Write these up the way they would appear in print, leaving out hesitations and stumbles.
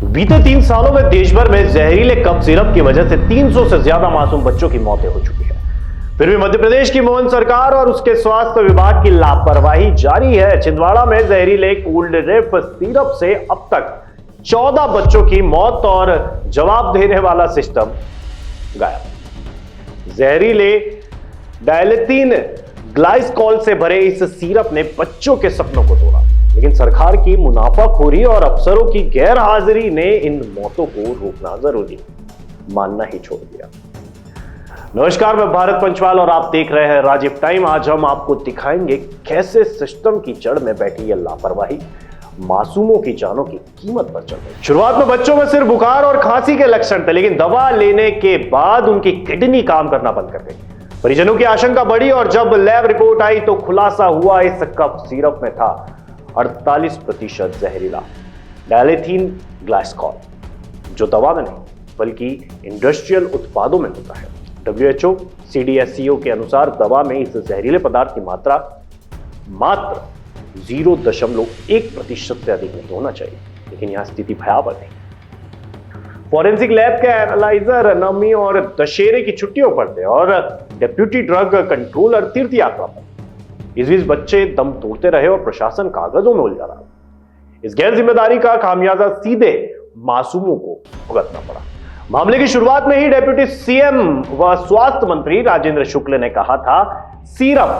बीते 3 सालों में देश भर में जहरीले कफ सिरप की वजह से 300 से ज्यादा मासूम बच्चों की मौतें हो चुकी है। फिर भी मध्य प्रदेश की मोहन सरकार और उसके स्वास्थ्य विभाग की लापरवाही जारी है। छिंदवाड़ा में जहरीले कोल्ड रेफ सिरप से अब तक 14 बच्चों की मौत और जवाब देने वाला सिस्टम गायब। जहरीले डायलिथीन ग्लाइकोल से भरे इस सिरप ने बच्चों के सपनों को तोड़ा, लेकिन सरकार की मुनाफाखोरी और अफसरों की गैर हाजिरी ने इन मौतों को रोकना जरूरी मानना ही छोड़ दिया। नमस्कार, मैं भारत पंचवाल और आप देख रहे हैं राजीव टाइम। आज हम आपको दिखाएंगे कैसे सिस्टम की जड़ में बैठी यह लापरवाही मासूमों की जानों की कीमत पर चल रही है। शुरुआत में बच्चों में सिर्फ बुखार और खांसी के लक्षण थे, लेकिन दवा लेने के बाद उनकी किडनी काम करना बंद कर गई। परिजनों की आशंका बढ़ी और जब लैब रिपोर्ट आई तो खुलासा हुआ इस कफ सिरप में था 48% जहरीला डायलिथीन ग्लाइकोल, जो दवा में नहीं बल्कि इंडस्ट्रियल उत्पादों में होता है। WHO CDSCO के अनुसार दवा में इस जहरीले पदार्थ की मात्रा मात्र 0.1% से अधिक नहीं होना चाहिए, लेकिन यहां स्थिति भयावह है। फॉरेंसिक लैब के एनालाइजर नवमी और दशहरे की छुट्टियों पर थे और डेप्यूटी ड्रग कंट्रोलर तीर्थ यात्रा पर। इस बीच बच्चे दम तोड़ते रहे और प्रशासन कागजों में उलझा रहा। इस गैर जिम्मेदारी का खामियाजा सीधे मासूमों को भुगतना पड़ा। मामले की शुरुआत में ही डेप्यूटी CM व स्वास्थ्य मंत्री राजेंद्र शुक्ल ने कहा था, सिरप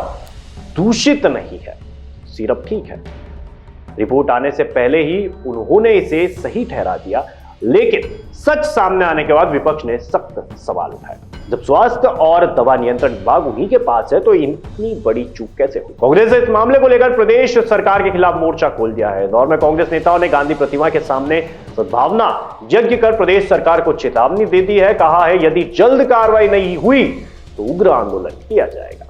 दूषित नहीं है, सिरप ठीक है। रिपोर्ट आने से पहले ही उन्होंने इसे सही ठहरा दिया, लेकिन सच सामने आने के बाद विपक्ष ने सख्त सवाल उठाए। जब स्वास्थ्य और दवा नियंत्रण विभाग उन्हीं के पास है तो इतनी बड़ी चूक कैसे हुई? कांग्रेस ने इस मामले को लेकर प्रदेश सरकार के खिलाफ मोर्चा खोल दिया है। दौर में कांग्रेस नेताओं ने गांधी प्रतिमा के सामने सद्भावना यज्ञ कर प्रदेश सरकार को चेतावनी दे दी है। कहा है, यदि जल्द कार्रवाई नहीं हुई तो उग्र आंदोलन किया जाएगा।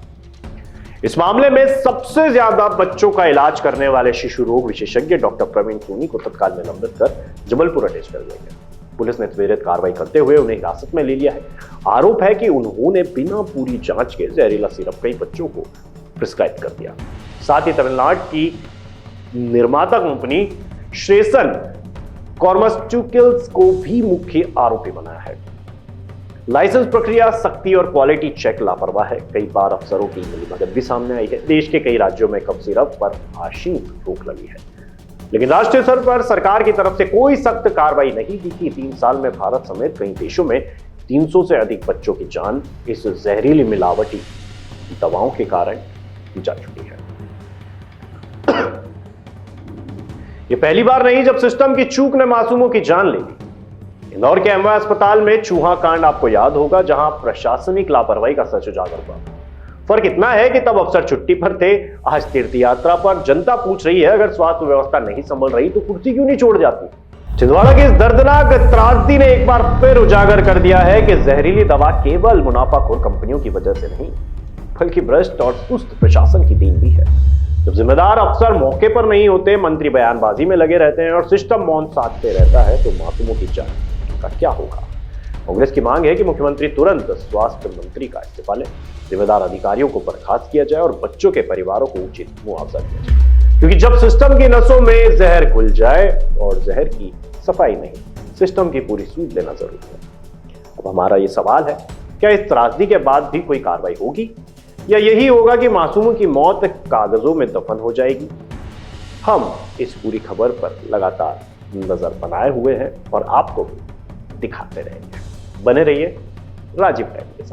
इस मामले में सबसे ज्यादा बच्चों का इलाज करने वाले शिशु रोग विशेषज्ञ डॉक्टर प्रवीण सोनी को तत्काल निलंबित कर जबलपुर अटैच कर दिया गया। पुलिस ने त्वरित कार्रवाई करते हुए उन्हें हिरासत में ले लिया है। आरोप है कि उन्होंने बिना पूरी जांच के जहरीला सिरप कई बच्चों को प्रिस्क्राइब कर दिया। साथ ही तमिलनाडु की निर्माता कंपनी श्रेयसन फार्मास्यूटिकल्स को भी मुख्य आरोपी बनाया है। लाइसेंस प्रक्रिया, सख्ती और क्वालिटी चेक लापरवाह है। कई बार अफसरों की मिलीभगत भी सामने आई है। देश के कई राज्यों में कफ सिरप पर आशीन रोक लगी है, लेकिन राष्ट्रीय स्तर पर सरकार की तरफ से कोई सख्त कार्रवाई नहीं दिखी। 3 साल में भारत समेत कई देशों में 300 से अधिक बच्चों की जान इस जहरीली मिलावटी दवाओं के कारण जा चुकी है। यह पहली बार नहीं जब सिस्टम की चूक ने मासूमों की जान ले ली। इंदौर के एमवाय अस्पताल में चूहा कांड आपको याद होगा, जहां प्रशासनिक लापरवाही का सच उजागर हुआ। फर्क इतना है कि तब अफसर छुट्टी पर थे, आज तीर्थ यात्रा पर। जनता पूछ रही है, अगर स्वास्थ्य व्यवस्था नहीं संभल रही तो कुर्सी क्यों नहीं छोड़ जाती? छिंदवाड़ा की इस दर्दनाक त्रासदी ने एक बार फिर उजागर कर दिया है कि जहरीली दवा केवल मुनाफाखोर कंपनियों की वजह से नहीं, बल्कि भ्रष्ट और सुस्त प्रशासन की देन भी है। जब जिम्मेदार अफसर मौके पर नहीं होते, मंत्री बयानबाजी में लगे रहते हैं और सिस्टम मौन साधते रहता है, तो मासूमों की जान का क्या होगा? कांग्रेस की मांग है कि मुख्यमंत्री तुरंत स्वास्थ्य मंत्री का इस्तीफा लें, जिम्मेदार अधिकारियों को बर्खास्त किया जाए और बच्चों के परिवारों को उचित मुआवजा दिया जाए। क्योंकि जब सिस्टम की नसों में जहर घुल जाए और जहर की सफाई नहीं, सिस्टम की पूरी सूझ लेना जरूरी है। अब हमारा ये सवाल है, क्या इस त्रासदी के बाद भी कोई कार्रवाई होगी, या यही होगा कि मासूमों की मौत कागजों में दफन हो जाएगी? हम इस पूरी खबर पर लगातार नजर बनाए हुए हैं और आपको भी दिखाते रहेंगे। बने रहिए राजीव टाइम के साथ।